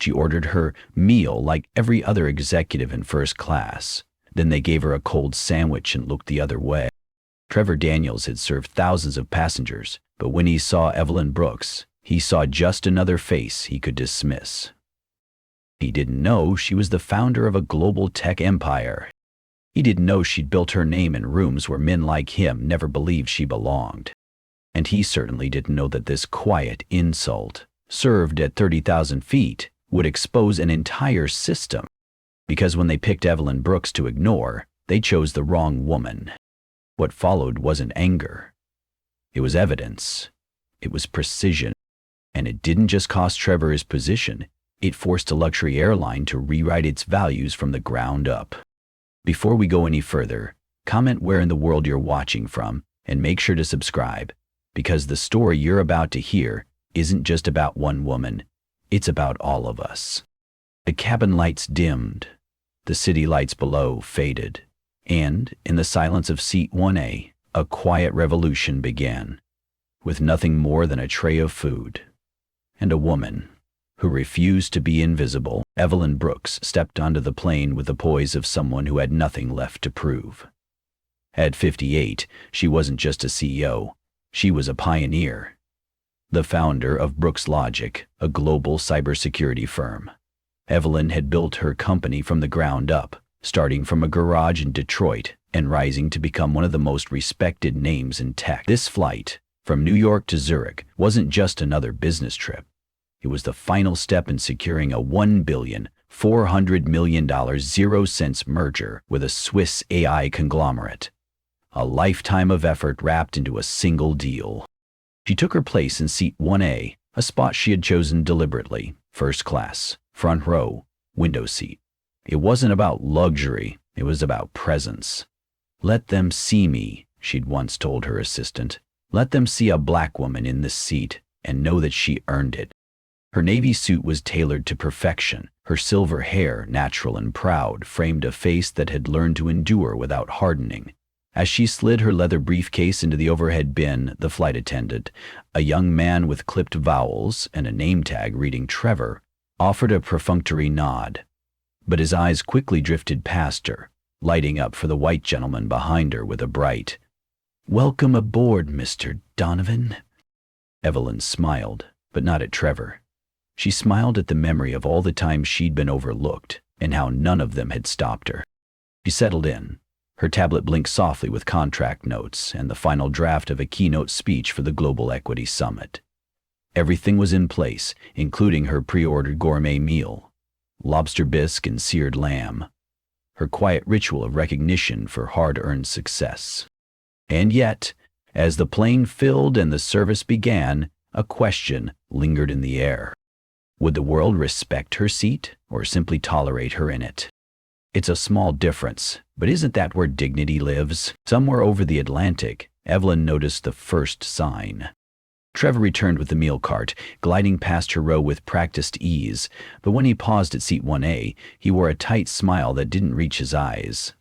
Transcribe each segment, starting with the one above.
She ordered her meal like every other executive in first class. Then they gave her a cold sandwich and looked the other way. Trevor Daniels had served thousands of passengers, but when he saw Evelyn Brooks, he saw just another face he could dismiss. He didn't know she was the founder of a global tech empire. He didn't know she'd built her name in rooms where men like him never believed she belonged. And he certainly didn't know that this quiet insult, served at 30,000 feet, would expose an entire system. Because when they picked Evelyn Brooks to ignore, they chose the wrong woman. What followed wasn't anger. It was evidence. It was precision. And it didn't just cost Trevor his position, it forced a luxury airline to rewrite its values from the ground up. Before we go any further, comment where in the world you're watching from, and make sure to subscribe, because the story you're about to hear isn't just about one woman, it's about all of us. The cabin lights dimmed, the city lights below faded, and, in the silence of seat 1A, a quiet revolution began, with nothing more than a tray of food, and a woman who refused to be invisible. Evelyn Brooks stepped onto the plane with the poise of someone who had nothing left to prove. At 58, she wasn't just a CEO, she was a pioneer. The founder of Brooks Logic, a global cybersecurity firm. Evelyn had built her company from the ground up, starting from a garage in Detroit and rising to become one of the most respected names in tech. This flight, from New York to Zurich, wasn't just another business trip. It was the final step in securing a $1.4 billion 0-cents merger with a Swiss AI conglomerate. A lifetime of effort wrapped into a single deal. She took her place in seat 1A, a spot she had chosen deliberately, first class, front row, window seat. It wasn't about luxury, it was about presence. "Let them see me," she'd once told her assistant. "Let them see a black woman in this seat and know that she earned it." Her navy suit was tailored to perfection. Her silver hair, natural and proud, framed a face that had learned to endure without hardening. As she slid her leather briefcase into the overhead bin, the flight attendant, a young man with clipped vowels and a name tag reading Trevor, offered a perfunctory nod. But his eyes quickly drifted past her, lighting up for the white gentleman behind her with a bright, "Welcome aboard, Mr. Donovan." Evelyn smiled, but not at Trevor. She smiled at the memory of all the times she'd been overlooked and how none of them had stopped her. She settled in. Her tablet blinked softly with contract notes and the final draft of a keynote speech for the Global Equity Summit. Everything was in place, including her pre-ordered gourmet meal, lobster bisque and seared lamb, her quiet ritual of recognition for hard-earned success. And yet, as the plane filled and the service began, a question lingered in the air. Would the world respect her seat or simply tolerate her in it? It's a small difference, but isn't that where dignity lives? Somewhere over the Atlantic, Evelyn noticed the first sign. Trevor returned with the meal cart, gliding past her row with practiced ease, but when he paused at seat 1A, he wore a tight smile that didn't reach his eyes.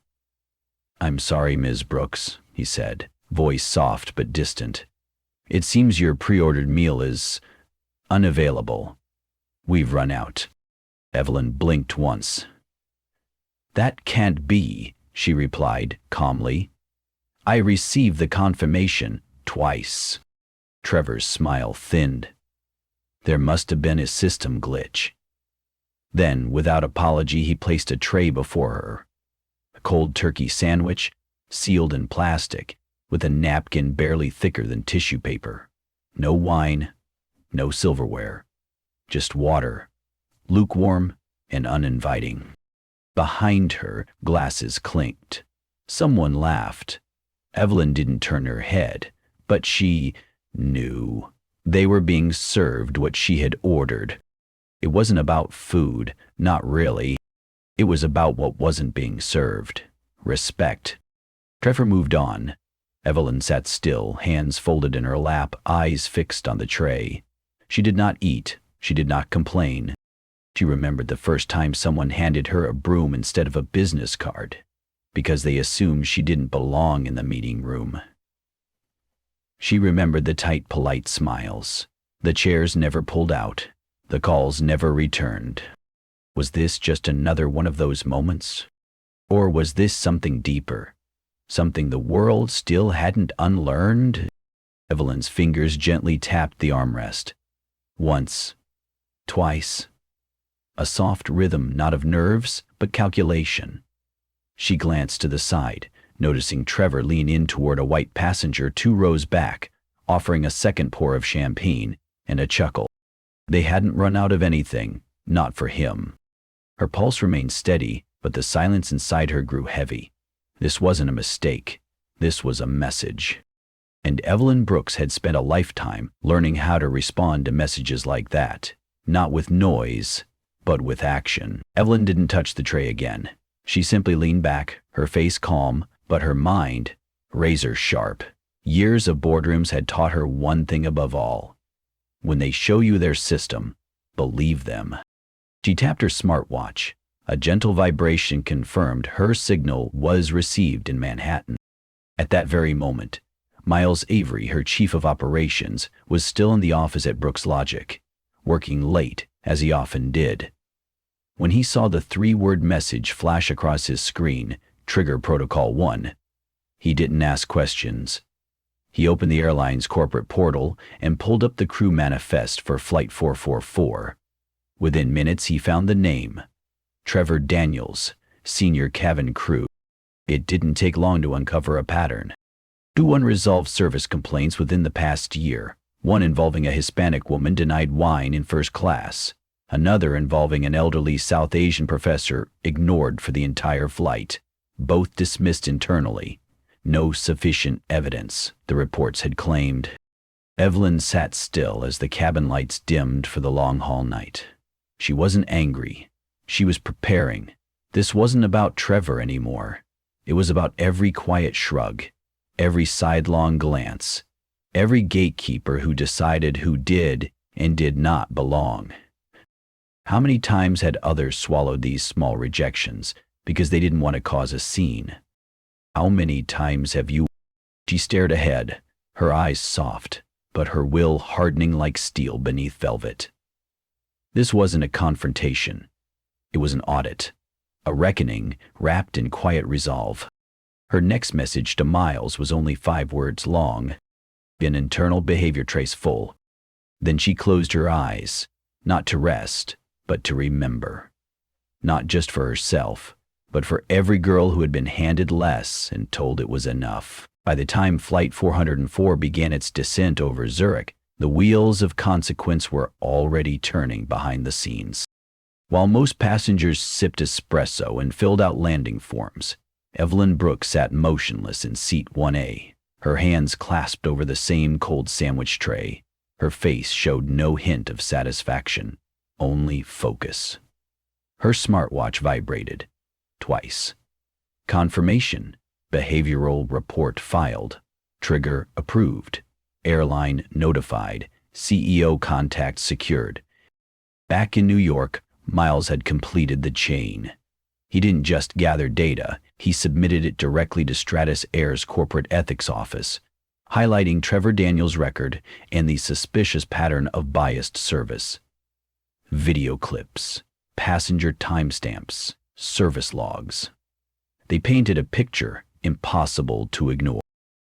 "I'm sorry, Ms. Brooks," he said, voice soft but distant. "It seems your pre-ordered meal is unavailable. We've run out." Evelyn blinked once. "That can't be," she replied calmly. "I received the confirmation twice." Trevor's smile thinned. There must have been a system glitch. Then, without apology, he placed a tray before her. A cold turkey sandwich, sealed in plastic, with a napkin barely thicker than tissue paper. No wine, no silverware. Just water, lukewarm and uninviting. Behind her, glasses clinked. Someone laughed. Evelyn didn't turn her head, but she knew. They were being served what she had ordered. It wasn't about food, not really. It was about what wasn't being served. Respect. Trevor moved on. Evelyn sat still, hands folded in her lap, eyes fixed on the tray. She did not eat. She did not complain. She remembered the first time someone handed her a broom instead of a business card, because they assumed she didn't belong in the meeting room. She remembered the tight, polite smiles, the chairs never pulled out, The calls never returned. Was this just another one of those moments? Or was this something deeper? Something the world still hadn't unlearned? Evelyn's fingers gently tapped the armrest. Once. Twice. A soft rhythm, not of nerves, but calculation. She glanced to the side, noticing Trevor lean in toward a white passenger 2 rows back, offering a second pour of champagne and a chuckle. They hadn't run out of anything, not for him. Her pulse remained steady, but the silence inside her grew heavy. This wasn't a mistake. This was a message. And Evelyn Brooks had spent a lifetime learning how to respond to messages like that, not with noise, but with action. Evelyn didn't touch the tray again. She simply leaned back, her face calm, but her mind razor sharp. Years of boardrooms had taught her one thing above all. When they show you their system, believe them. She tapped her smartwatch. A gentle vibration confirmed her signal was received in Manhattan. At that very moment, Miles Avery, her chief of operations, was still in the office at Brooks Logic, working late, as he often did. When he saw the 3-word message flash across his screen, Trigger Protocol 1, he didn't ask questions. He opened the airline's corporate portal and pulled up the crew manifest for Flight 444. Within minutes, he found the name, Trevor Daniels, Senior Cabin Crew. It didn't take long to uncover a pattern. 2 unresolved service complaints within the past year, one involving a Hispanic woman denied wine in first class, another involving an elderly South Asian professor ignored for the entire flight, both dismissed internally. No sufficient evidence, the reports had claimed. Evelyn sat still as the cabin lights dimmed for the long-haul night. She wasn't angry. She was preparing. This wasn't about Trevor anymore. It was about every quiet shrug, every sidelong glance, every gatekeeper who decided who did and did not belong. How many times had others swallowed these small rejections because they didn't want to cause a scene? How many times have you? She stared ahead, her eyes soft, but her will hardening like steel beneath velvet. This wasn't a confrontation. It was an audit, a reckoning wrapped in quiet resolve. Her next message to Miles was only 5 words long, an internal behavior trace full. Then she closed her eyes, not to rest, but to remember. Not just for herself, but for every girl who had been handed less and told it was enough. By the time Flight 404 began its descent over Zurich, the wheels of consequence were already turning behind the scenes. While most passengers sipped espresso and filled out landing forms, Evelyn Brooks sat motionless in seat 1A, her hands clasped over the same cold sandwich tray. Her face showed no hint of satisfaction, only focus. Her smartwatch vibrated. Twice. Confirmation. Behavioral report filed. Trigger approved. Airline notified. CEO contact secured. Back in New York, Miles had completed the chain. He didn't just gather data, he submitted it directly to Stratus Air's corporate ethics office, highlighting Trevor Daniels' record and the suspicious pattern of biased service. Video clips, passenger timestamps, service logs. They painted a picture impossible to ignore.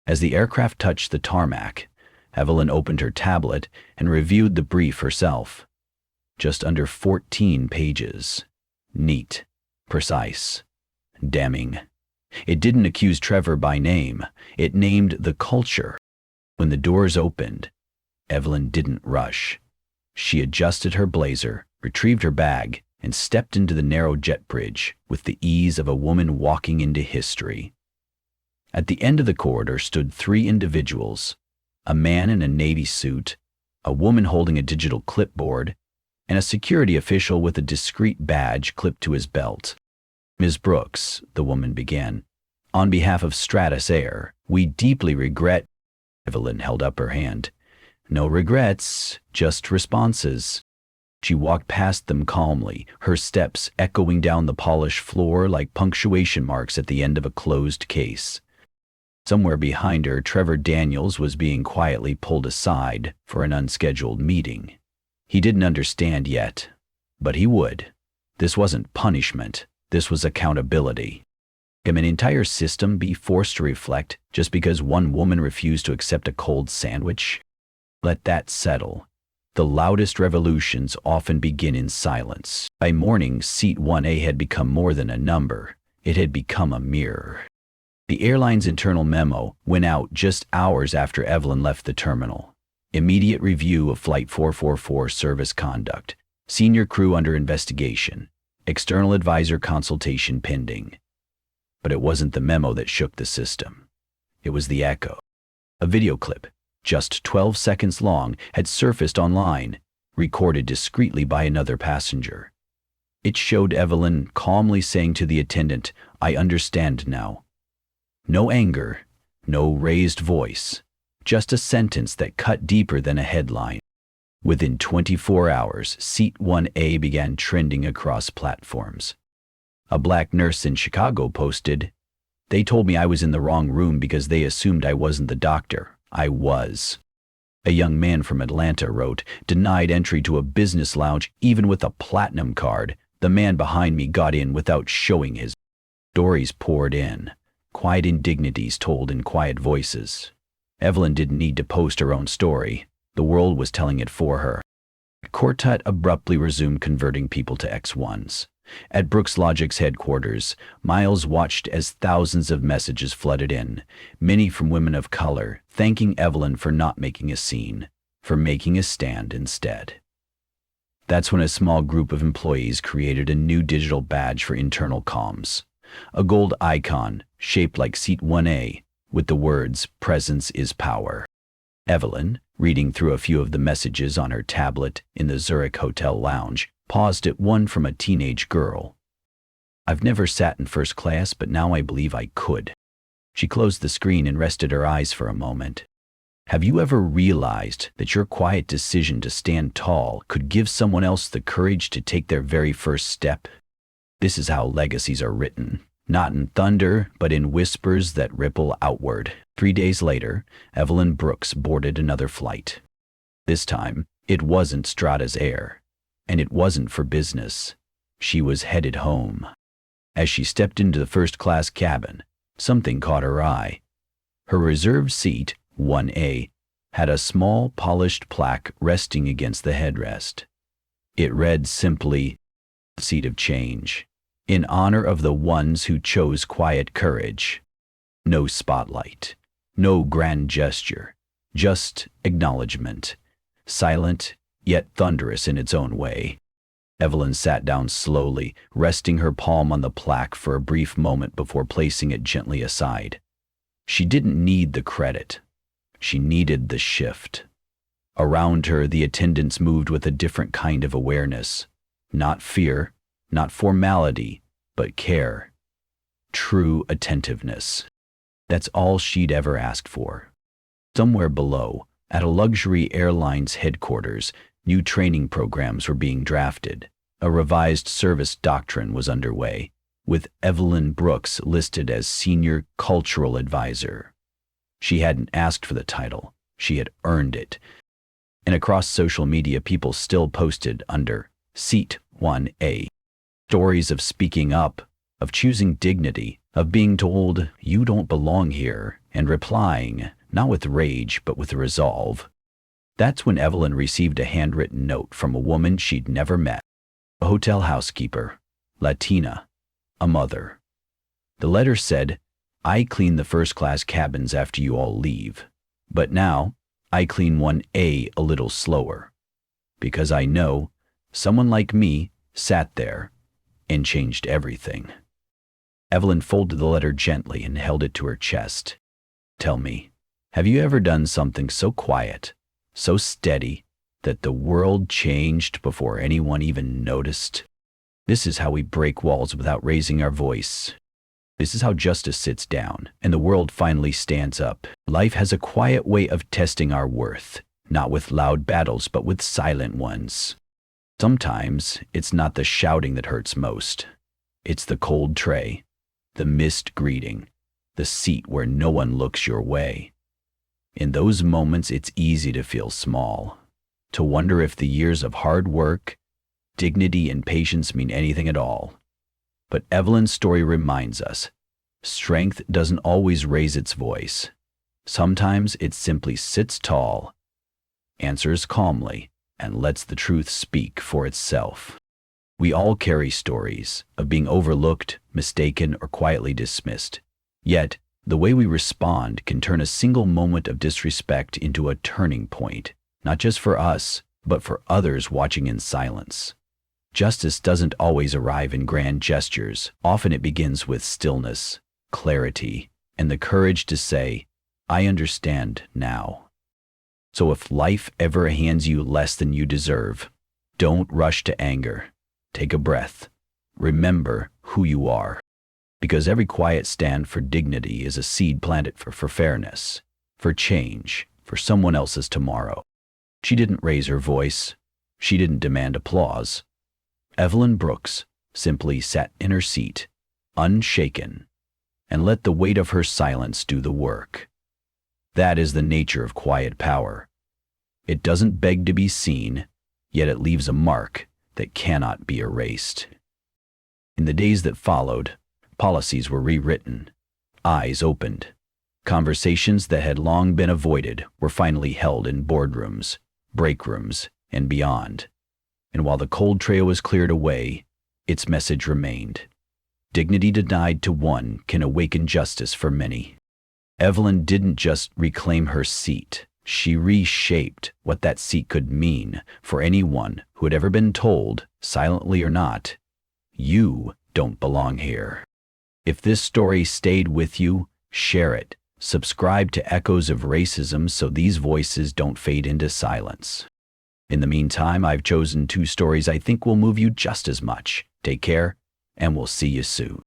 As the aircraft touched the tarmac, Evelyn opened her tablet and reviewed the brief herself. Just under 14 pages. Neat, precise, damning. It didn't accuse Trevor by name. It named the culture. When the doors opened, Evelyn didn't rush. She adjusted her blazer, retrieved her bag, and stepped into the narrow jet bridge with the ease of a woman walking into history. At the end of the corridor stood 3 individuals, a man in a navy suit, a woman holding a digital clipboard, and a security official with a discreet badge clipped to his belt. "Ms. Brooks," the woman began, "on behalf of Stratus Air, we deeply regret—" Evelyn held up her hand. "No regrets, just responses." She walked past them calmly, her steps echoing down the polished floor like punctuation marks at the end of a closed case. Somewhere behind her, Trevor Daniels was being quietly pulled aside for an unscheduled meeting. He didn't understand yet, but he would. This wasn't punishment. This was accountability. Can an entire system be forced to reflect just because one woman refused to accept a cold sandwich? Let that settle. The loudest revolutions often begin in silence. By morning, seat 1A had become more than a number. It had become a mirror. The airline's internal memo went out just hours after Evelyn left the terminal. Immediate review of Flight 444 service conduct. Senior crew under investigation. External advisor consultation pending. But it wasn't the memo that shook the system. It was the echo. A video clip, just 12 seconds long, had surfaced online, recorded discreetly by another passenger. It showed Evelyn calmly saying to the attendant, "I understand now." No anger, no raised voice, just a sentence that cut deeper than a headline. Within 24 hours, seat 1A began trending across platforms. A black nurse in Chicago posted, "They told me I was in the wrong room because they assumed I wasn't the doctor. I was." A young man from Atlanta wrote, "Denied entry to a business lounge even with a platinum card. The man behind me got in without showing his." Stories poured in, quiet indignities told in quiet voices. Evelyn didn't need to post her own story. The world was telling it for her. Quartet abruptly resumed converting people to X1s. At Brooks Logic's headquarters, Miles watched as thousands of messages flooded in, many from women of color, thanking Evelyn for not making a scene, for making a stand instead. That's when a small group of employees created a new digital badge for internal comms. A gold icon, shaped like seat 1A, with the words, "Presence is power." Evelyn, reading through a few of the messages on her tablet in the Zurich hotel lounge, paused at one from a teenage girl. "I've never sat in first class, but now I believe I could." She closed the screen and rested her eyes for a moment. Have you ever realized that your quiet decision to stand tall could give someone else the courage to take their very first step? This is how legacies are written. Not in thunder, but in whispers that ripple outward. 3 days later, Evelyn Brooks boarded another flight. This time, it wasn't Strata's Air, and it wasn't for business. She was headed home. As she stepped into the first-class cabin, something caught her eye. Her reserved seat, 1A, had a small, polished plaque resting against the headrest. It read simply, "Seat of Change, in honor of the ones who chose quiet courage." No spotlight, no grand gesture, just acknowledgement, silent yet thunderous in its own way. Evelyn sat down slowly, resting her palm on the plaque for a brief moment before placing it gently aside. She didn't need the credit. She needed the shift. Around her, the attendants moved with a different kind of awareness. Not fear, not formality, but care. True attentiveness. That's all she'd ever asked for. Somewhere below, at a luxury airline's headquarters, new training programs were being drafted. A revised service doctrine was underway, with Evelyn Brooks listed as Senior Cultural Advisor. She hadn't asked for the title. She had earned it. And across social media, people still posted under Seat 1A. Stories of speaking up, of choosing dignity, of being told, "You don't belong here," and replying, not with rage, but with resolve. That's when Evelyn received a handwritten note from a woman she'd never met. A hotel housekeeper, Latina, a mother. The letter said, "I clean the first-class cabins after you all leave, but now I clean 1A a little slower, because I know someone like me sat there and changed everything." Evelyn folded the letter gently and held it to her chest. "Tell me, have you ever done something so quiet, so steady, that the world changed before anyone even noticed?" This is how we break walls without raising our voice. This is how justice sits down and the world finally stands up. Life has a quiet way of testing our worth, not with loud battles, but with silent ones. Sometimes it's not the shouting that hurts most. It's the cold tray, the missed greeting, the seat where no one looks your way. In those moments, it's easy to feel small, to wonder if the years of hard work, dignity, and patience mean anything at all. But Evelyn's story reminds us, strength doesn't always raise its voice. Sometimes it simply sits tall, answers calmly, and lets the truth speak for itself. We all carry stories of being overlooked, mistaken, or quietly dismissed. Yet, the way we respond can turn a single moment of disrespect into a turning point, not just for us, but for others watching in silence. Justice doesn't always arrive in grand gestures. Often it begins with stillness, clarity, and the courage to say, "I understand now." So if life ever hands you less than you deserve, don't rush to anger. Take a breath. Remember who you are. Because every quiet stand for dignity is a seed planted for fairness, for change, for someone else's tomorrow. She didn't raise her voice. She didn't demand applause. Evelyn Brooks simply sat in her seat, unshaken, and let the weight of her silence do the work. That is the nature of quiet power. It doesn't beg to be seen, yet it leaves a mark that cannot be erased. In the days that followed, policies were rewritten, eyes opened. Conversations that had long been avoided were finally held in boardrooms, break rooms, and beyond. And while the cold trail was cleared away, its message remained. Dignity denied to one can awaken justice for many. Evelyn didn't just reclaim her seat. She reshaped what that seat could mean for anyone who had ever been told, silently or not, "You don't belong here." If this story stayed with you, share it. Subscribe to Echoes of Racism so these voices don't fade into silence. In the meantime, I've chosen 2 stories I think will move you just as much. Take care, and we'll see you soon.